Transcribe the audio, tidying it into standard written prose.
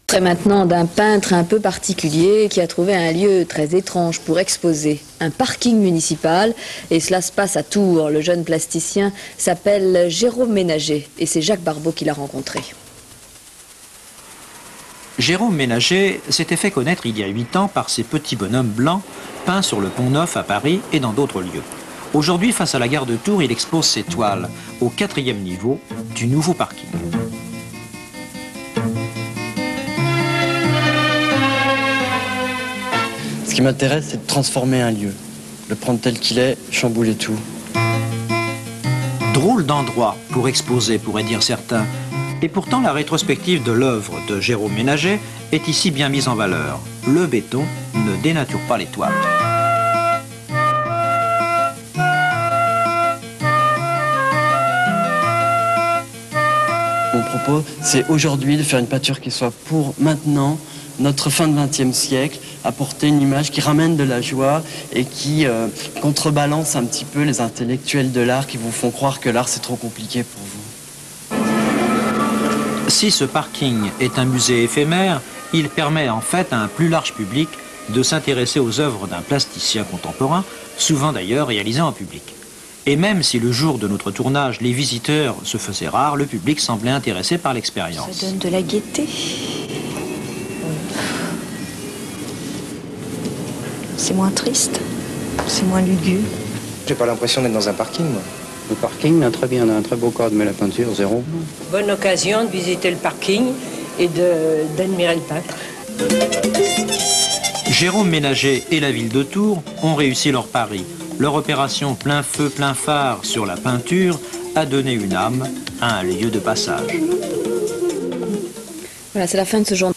Portrait maintenant d'un peintre un peu particulier qui a trouvé un lieu très étrange pour exposer, un parking municipal, et cela se passe à Tours. Le jeune plasticien s'appelle Jérôme Ménager et c'est Jacques Barbeau qui l'a rencontré. Jérôme Ménager s'était fait connaître il y a 8 ans par ses petits bonhommes blancs peints sur le Pont Neuf à Paris et dans d'autres lieux. Aujourd'hui, face à la gare de Tours, il expose ses toiles au 4e niveau du nouveau parking. Ce qui m'intéresse, c'est de transformer un lieu, le prendre tel qu'il est, chambouler tout. Drôle d'endroit pour exposer, pourraient dire certains. Et pourtant, la rétrospective de l'œuvre de Jérôme Ménager est ici bien mise en valeur. Le béton ne dénature pas les toiles. Mon propos, c'est aujourd'hui de faire une peinture qui soit pour maintenant, notre fin de XXe siècle, apporter une image qui ramène de la joie et qui contrebalance un petit peu les intellectuels de l'art qui vous font croire que l'art c'est trop compliqué pour vous. Si ce parking est un musée éphémère, il permet en fait à un plus large public de s'intéresser aux œuvres d'un plasticien contemporain, souvent d'ailleurs réalisées en public. Et même si le jour de notre tournage, les visiteurs se faisaient rares, le public semblait intéressé par l'expérience. Ça donne de la gaieté. C'est moins triste, c'est moins lugubre. J'ai pas l'impression d'être dans un parking, moi. Le parking, très bien, on a un très beau cadre, mais la peinture, zéro. Bonne occasion de visiter le parking et d'admirer le peintre. Jérôme Ménager et la ville de Tours ont réussi leur pari. Leur opération plein feu, plein phare sur la peinture a donné une âme à un lieu de passage. Voilà, c'est la fin de ce journal.